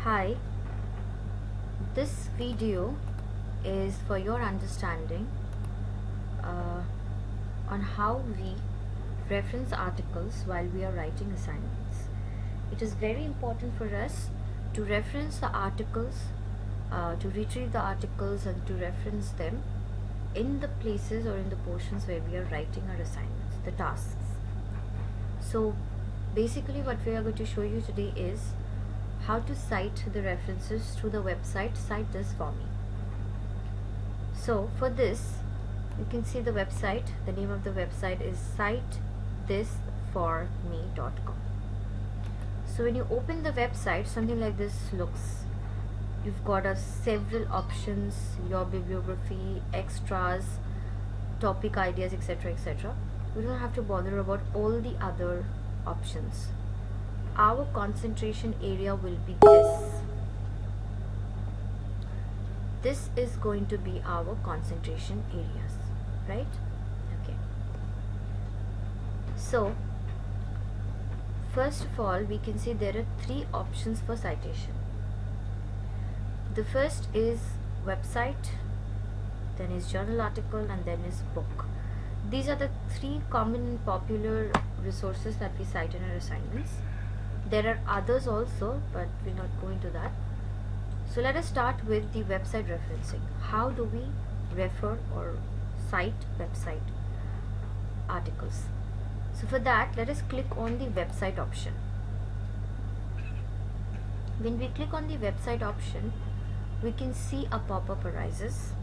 Hi, this video is for your understanding on how we reference articles while we are writing assignments. It is very important for us to reference the articles, to retrieve the articles and to reference them in the places or in the portions where we are writing our assignments, the tasks. So basically what we are going to show you today is how to cite the references through the website Cite This For Me. So for this, you can see the website. The name of the website is citethisthisforme.com. So when you open the website, something like this looks. You've got several options, your bibliography, extras, topic ideas, etc., etc. We don't have to bother about all the other options. Our concentration area will be this. This is going to be our concentration areas, right? Okay. So first of all, we can see there are three options for citation. The first is website, then is journal article, and then is book. These are the three common and popular resources that we cite in our assignments. There are others also, but we're not going to that. So let us start with the website referencing. How do we refer or cite website articles? So for that, let us click on the website option. When we click on the website option, we can see a pop-up arises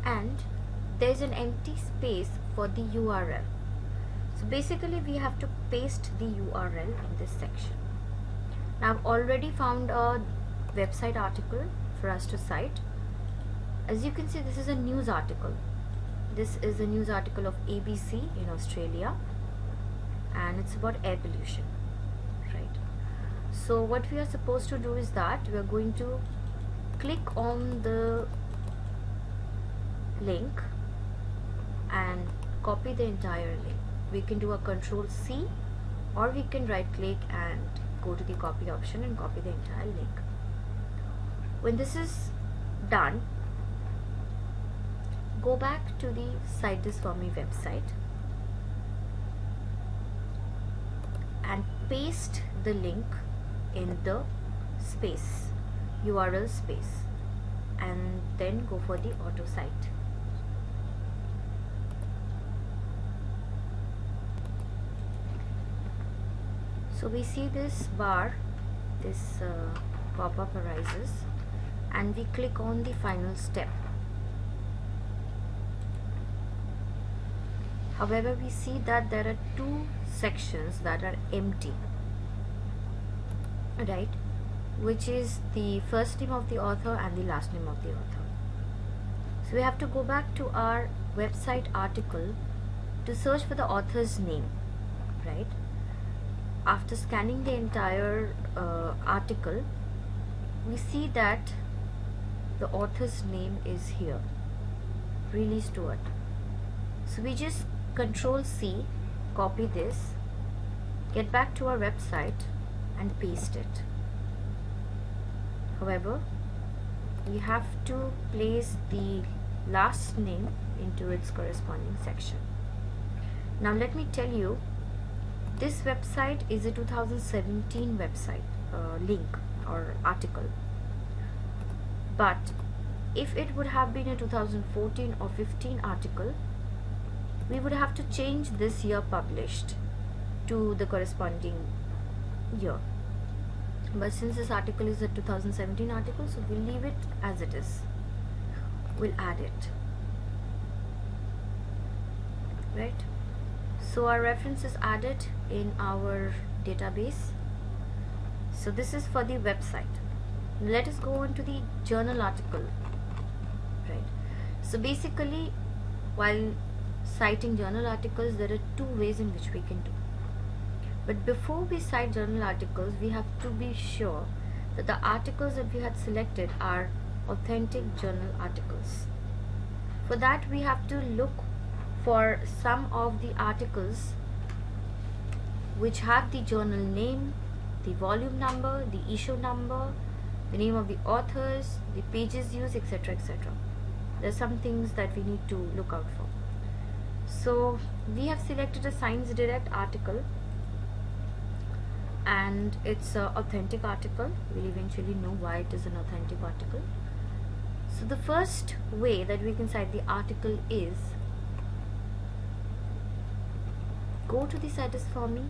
and there's an empty space for the URL. So basically we have to paste the URL in this section. Now I've already found a website article for us to cite. As you can see, this is a news article. This is a news article of ABC in Australia, and it's about air pollution, right? So what we are supposed to do is that we are going to click on the link and copy the entire link. We can do a Control-C, or we can right click and go to the copy option and copy the entire link. When this is done, go back to the Cite This For Me website and paste the link in the space, URL space, and then go for the auto cite. So we see this bar, this pop-up arises, and we click on the final step. However, we see that there are two sections that are empty, right? Which is the first name of the author and the last name of the author. So we have to go back to our website article to search for the author's name, right? After scanning the entire article, we see that the author's name is here, Really Stewart. So we just Control-C, copy this, get back to our website and paste it. However, we have to place the last name into its corresponding section. Now let me tell you, this website is a 2017 website link or article, but if it would have been a 2014 or 15 article, we would have to change this year published to the corresponding year. But since this article is a 2017 article, so we'll leave it as it is. We'll add it, right? So our reference is added in our database. So this is for the website. Let us go on to the journal article, right? So basically, while citing journal articles, there are two ways in which we can do. But before we cite journal articles, we have to be sure that the articles that we had selected are authentic journal articles. For that, we have to look for some of the articles which have the journal name, the volume number, the issue number, the name of the authors, the pages used, etc., etc. There's some things that we need to look out for. So we have selected a Science Direct article, and it's an authentic article. We'll eventually know why it is an authentic article. So the first way that we can cite the article is go to the Cite This For Me,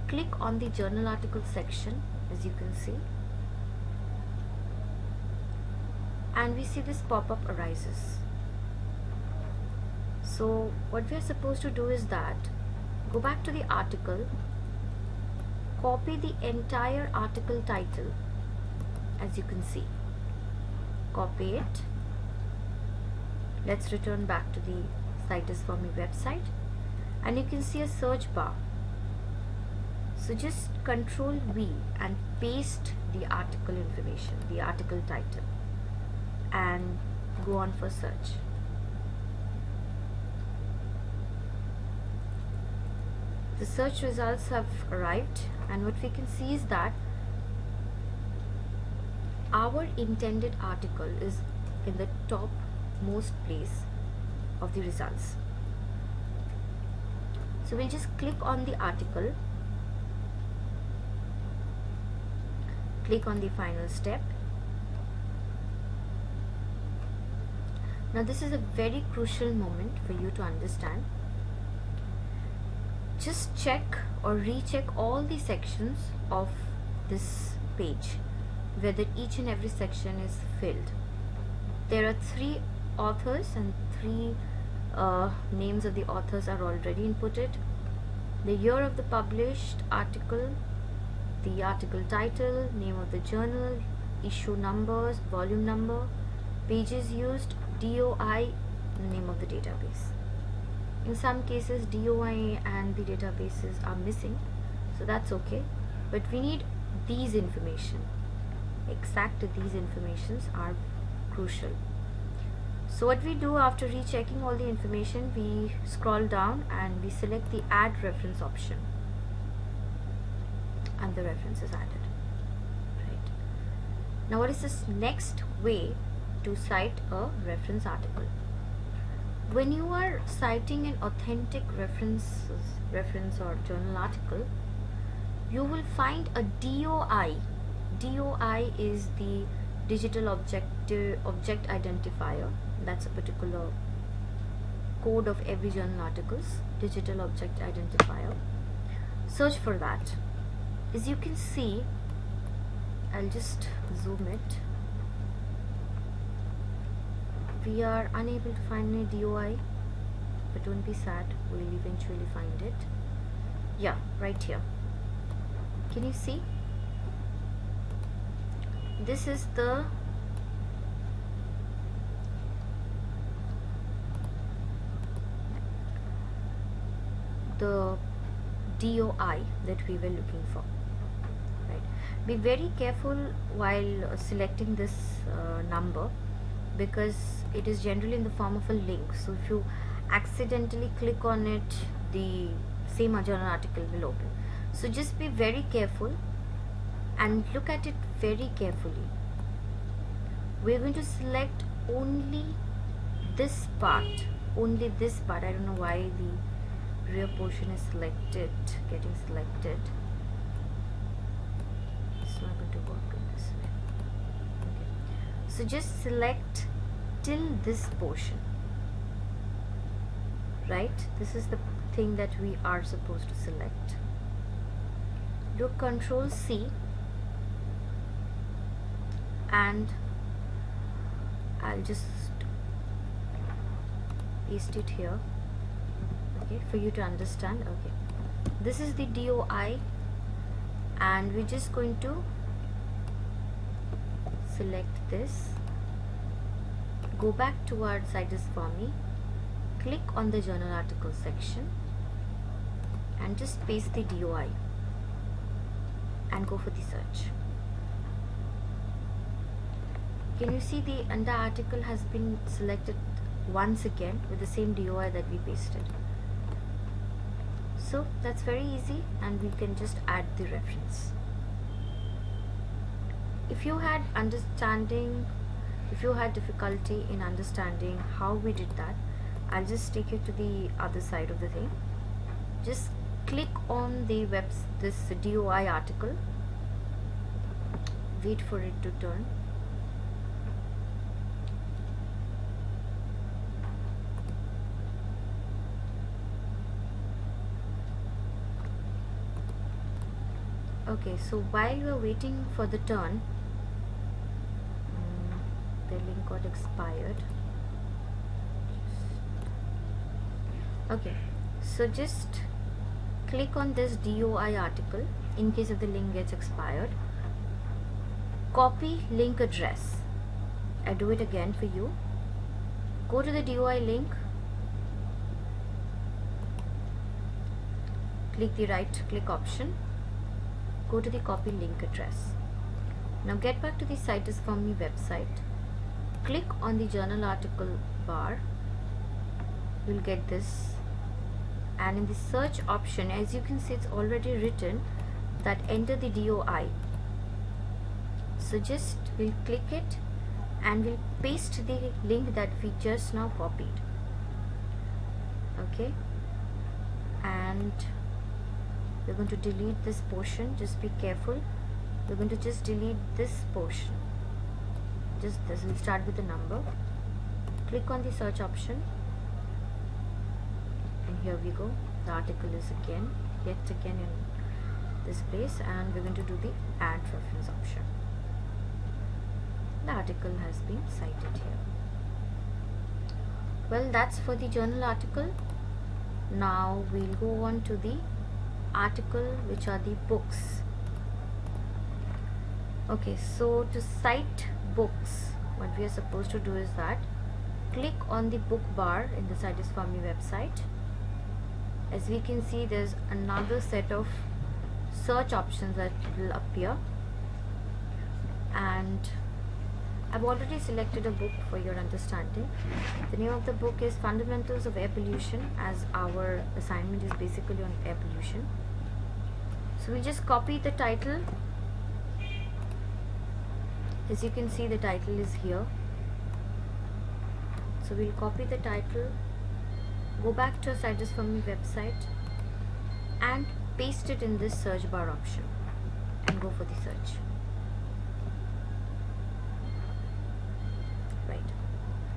click on the journal article section, as you can see, and we see this pop-up arises. So what we are supposed to do is that go back to the article, copy the entire article title, as you can see, copy it. Let's return back to the Cite This For Me website, and you can see a search bar. So just Control V and paste the article information, the article title, and go on for search. The search results have arrived, and what we can see is that our intended article is in the top most place of the results. So we'll just click on the article, click on the final step. Now this is a very crucial moment for you to understand. Just check or recheck all the sections of this page, whether each and every section is filled. There are 3 authors, and 3 names of the authors are already inputted. The year of the published article, the article title, name of the journal, issue numbers, volume number, pages used, DOI, the name of the database. In some cases DOI and the databases are missing, so that's okay, but we need these information. Exact these informations are crucial. So what we do after rechecking all the information, we scroll down and we select the add reference option, and the reference is added. Right. Now what is this next way to cite a reference article? When you are citing an authentic reference or journal article, you will find a DOI. DOI is the digital object identifier. That's a particular code of every journal article's digital object identifier. Search for that. As you can see, I'll just zoom it. We are unable to find any DOI, but don't be sad, we'll eventually find it. Yeah, right here. Can you see? This is the DOI that we were looking for. Right. Be very careful while selecting this number, because it is generally in the form of a link. So if you accidentally click on it, the same journal article will open. So just be very careful and look at it very carefully. We're going to select only this part, only this part. I don't know why the rear portion is getting selected. It's not going to work in this way. Okay. So just select till this portion. Right? This is the thing that we are supposed to select. Do Control C, and I'll just paste it here, okay, for you to understand. Okay, this is the DOI, and we're just going to select this, go back to our Cite This For Me, click on the journal article section and just paste the DOI and go for the search. Can you see the entire article has been selected once again with the same DOI that we pasted? So that's very easy, and we can just add the reference. If you had difficulty in understanding how we did that, I'll just take you to the other side of the thing. Just click on the this DOI article, wait for it to turn. Okay, so while we are waiting for the turn, the link got expired. Okay, so just click on this DOI article in case if the link gets expired. Copy link address. I do it again for you. Go to the DOI link, click the right click option, go to the copy link address. Now get back to the Cite This For Me website, click on the journal article bar, you'll get this, and in the search option, as you can see, it's already written that enter the DOI. So just we'll click it and we'll paste the link that we just now copied. Okay, and we're going to delete this portion. Just be careful. We're going to just delete this portion. Just this. We'll start with the number. Click on the search option, and here we go. The article is yet again in this place, and we're going to do the add reference option. The article has been cited here. Well, that's for the journal article. Now we'll go on to the article, which are the books. Okay, so to cite books, what we are supposed to do is that click on the book bar in the Cite This For Me website. As we can see, there's another set of search options that will appear, and I've already selected a book for your understanding. The name of the book is Fundamentals of Air Pollution, as our assignment is basically on air pollution. So we just copy the title. As you can see, the title is here. So we'll copy the title, go back to our Cite This For Me website and paste it in this search bar option and go for the search. Right.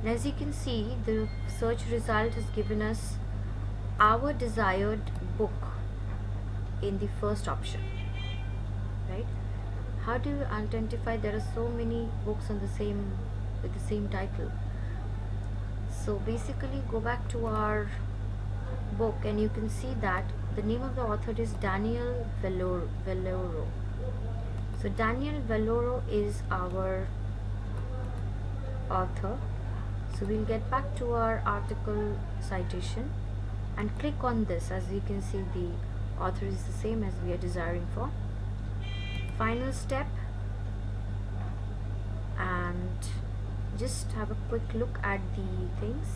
And as you can see, the search result has given us our desired book in the first option. Right? How do you identify there are so many books on with the same title? So basically, go back to our book and you can see that the name of the author is Daniel Valero. So Daniel Valero is our author. So we'll get back to our article citation and click on this. As you can see, the author is the same as we are desiring for. Final step, and just have a quick look at the things.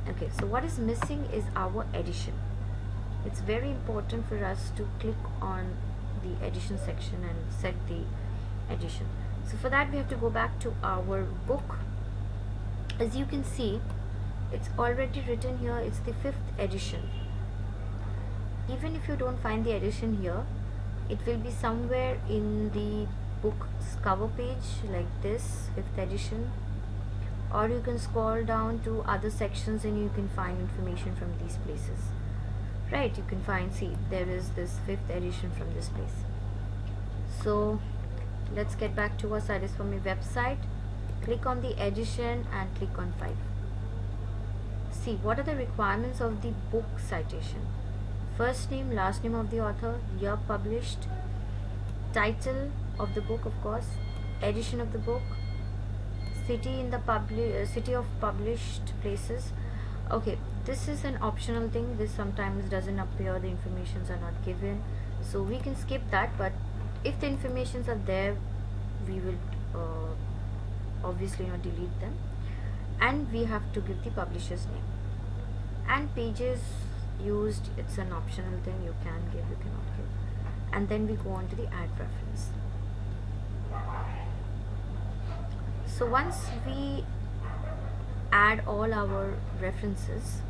Okay, so what is missing is our edition. It's very important for us to click on the edition section and set the edition. So for that we have to go back to our book. As you can see, it's already written here, it's the 5th edition. Even if you don't find the edition here, it will be somewhere in the book's cover page, like this, 5th edition, or you can scroll down to other sections and you can find information from these places. Right, you can find, see, there is this 5th edition from this place. So let's get back to our Cite This For Me website, click on the edition and click on 5. See, what are the requirements of the book citation? First name, last name of the author, year published, title of the book, of course, edition of the book, city of published places. Okay, this is an optional thing. This sometimes doesn't appear, the informations are not given, so we can skip that. But if the informations are there, we will obviously not delete them. And we have to give the publisher's name and pages used, it's an optional thing. You can give, you cannot give. And then we go on to the add reference. So once we add all our references,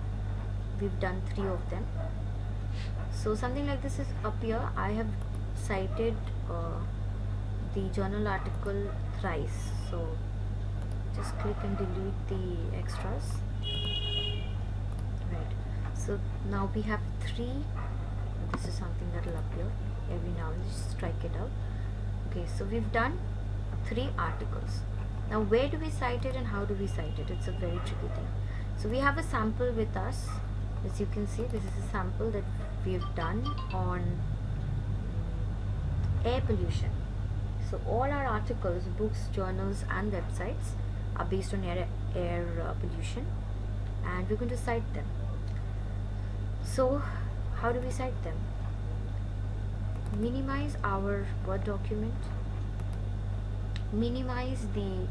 we've done 3 of them. So something like this is up here. I have cited the journal article thrice, so just click and delete the extras. Right, so now we have 3. This is something that will appear every now and then. Just strike it out. Okay, so we've done 3 articles. Now where do we cite it and how do we cite it? It's a very tricky thing. So we have a sample with us. As you can see, this is a sample that we've done on air pollution. So all our articles, books, journals and websites are based on air pollution, and we're going to cite them. So how do we cite them? Minimize our Word document, minimize the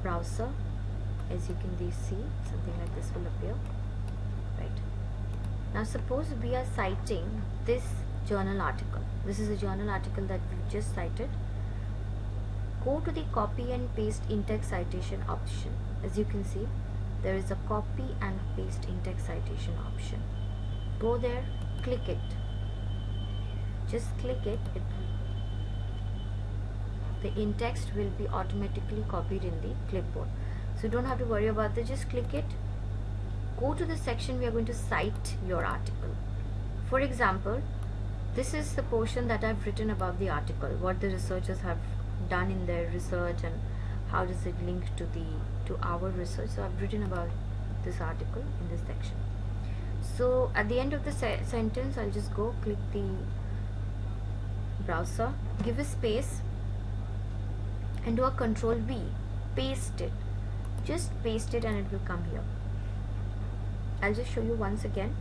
browser. As you can see, something like this will appear. Right, now suppose we are citing this journal article. This is a journal article that we just cited. Go to the copy and paste in-text citation option. As you can see, there is a copy and paste in-text citation option. Go there, click it. Just click it. The in-text will be automatically copied in the clipboard. So you don't have to worry about that. Just click it. Go to the section we are going to cite your article. For example, this is the portion that I've written about the article, what the researchers have done in their research and how does it link to our research. So I've written about this article in this section. So at the end of the sentence, I'll just go click the browser, give a space and do a Control V, paste it. Just paste it and it will come here. I'll just show you once again.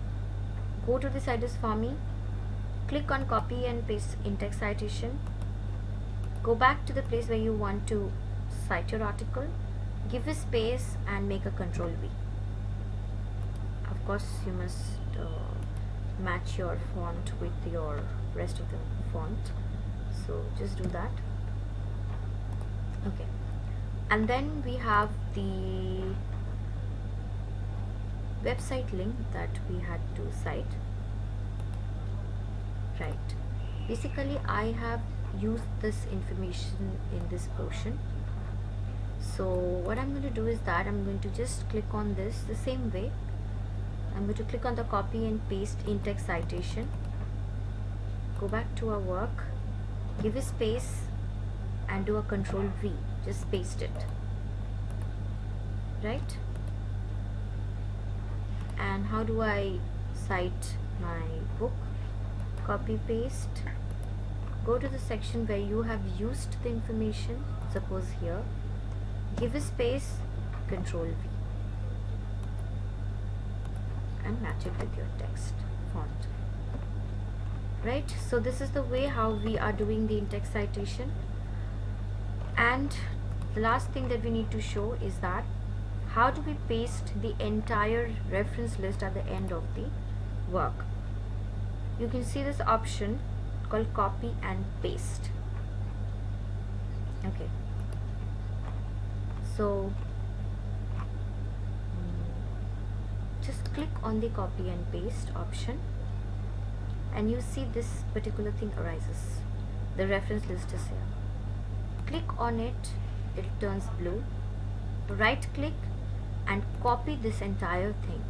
Go to the Cite This For Me, click on copy and paste in-text citation. Go back to the place where you want to cite your article, give a space and make a Control V. Of course, you must match your font with your rest of the font. So just do that. Okay. And then we have the website link that we had to cite. Right, basically I have used this information in this portion. So what I'm going to do is that I'm going to just click on this the same way. I'm going to click on the copy and paste in-text citation, go back to our work, give a space and do a Control V. Just paste it. Right, and how do I cite my book? Copy paste, go to the section where you have used the information, suppose here, give a space, Control V and match it with your text font. Right, so this is the way how we are doing the in-text citation. And the last thing that we need to show is that how do we paste the entire reference list at the end of the work. You can see this option called copy and paste. Okay, so just click on the copy and paste option and you see this particular thing arises. The reference list is here. Click on it, it turns blue. Right click and copy this entire thing.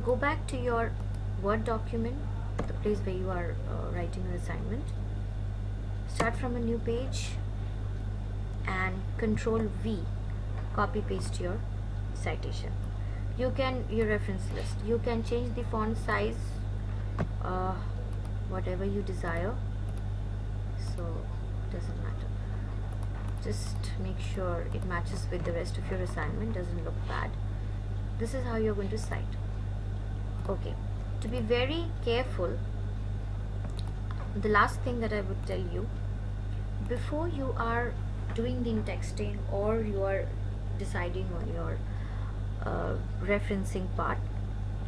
Go back to your Word document, the place where you are writing your assignment. Start from a new page and Control V, copy paste your citation. You can, your reference list, you can change the font size, whatever you desire, so it doesn't matter. Just make sure it matches with the rest of your assignment, doesn't look bad. This is how you're going to cite. Okay, to be very careful, the last thing that I would tell you, before you are doing the in-texting or you are deciding on your referencing part,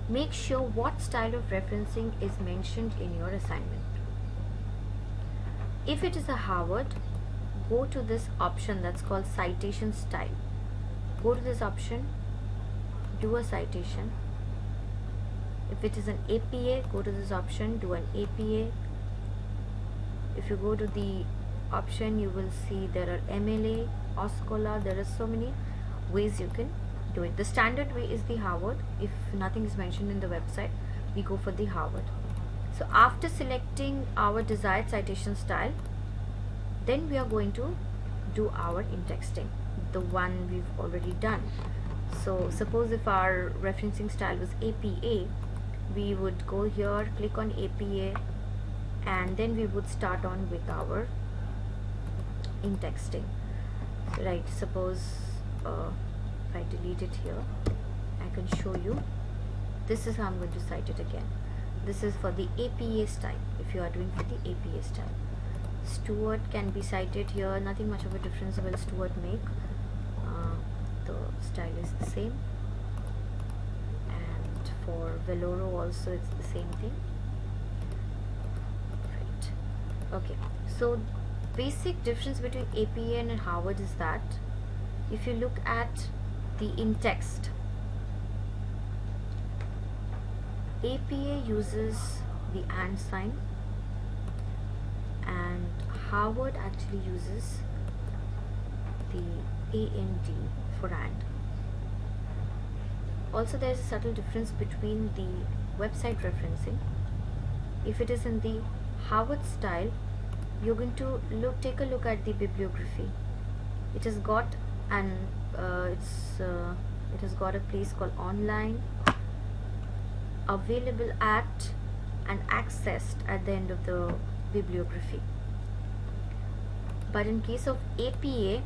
make sure what style of referencing is mentioned in your assignment. If it is a Harvard, go to this option that's called citation style. Go to this option, do a citation. If it is an APA, go to this option, do an APA. If you go to the option, you will see there are MLA, OSCOLA. There are so many ways you can do it. The standard way is the Harvard. If nothing is mentioned in the website, we go for the Harvard. So after selecting our desired citation style, then we are going to do our in-texting, the one we've already done. So suppose if our referencing style was APA, we would go here, click on APA, and then we would start on with our in-texting. Right, suppose if I delete it here, I can show you. This is how I'm going to cite it again. This is for the APA style, if you are doing for the APA style. Stuart can be cited here, nothing much of a difference will Stuart make. The style is the same, and for Veloro also it's the same thing. Right, okay, so basic difference between APA and Harvard is that if you look at the in-text, APA uses the and sign and Harvard actually uses the AND for and. Also there is a subtle difference between the website referencing. If it is in the Harvard style, you're going to take a look at the bibliography. It has got an it has got a place called online, available at, and accessed at the end of the bibliography. But in case of APA,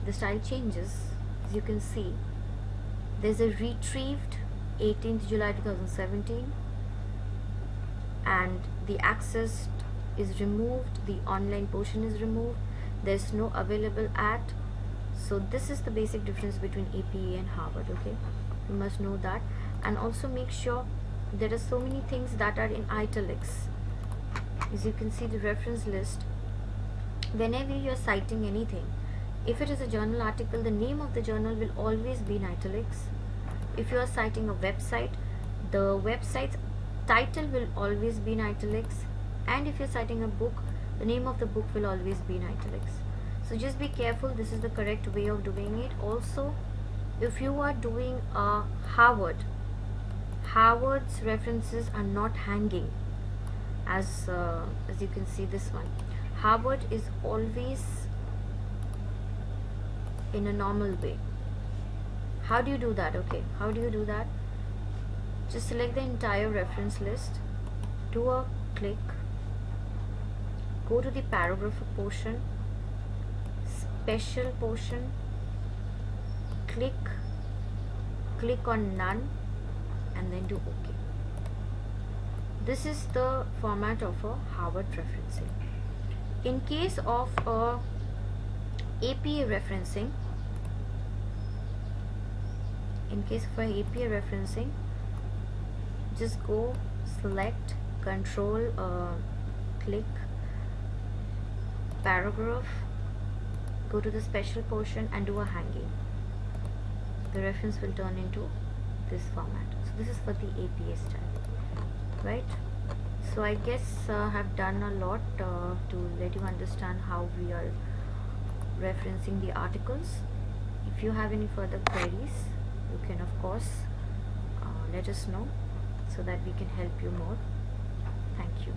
the style changes. As you can see, there's a retrieved 18th July 2017, and the accessed is removed, the online portion is removed, there's no available at. So this is the basic difference between APA and Harvard. Okay, you must know that. And also make sure there are so many things that are in italics. As you can see, the reference list, whenever you are citing anything, if it is a journal article, the name of the journal will always be in italics. If you are citing a website, the website's title will always be in italics. And if you're citing a book, the name of the book will always be in italics. So just be careful, this is the correct way of doing it. Also, if you are doing a Harvard's references are not hanging, as you can see this one. Harvard is always in a normal way. How do you do that? Okay, how do you do that? Just select the entire reference list, do a click, go to the paragraph portion, special portion, click on none, and then do OK. This is the format of a Harvard referencing. In case of a APA referencing, just go select, control, click paragraph, go to the special portion and do a hanging. The reference will turn into this format. So this is for the APA style, right? So I guess I have done a lot to let you understand how we are referencing the articles. If you have any further queries, you can of course let us know so that we can help you more. Thank you.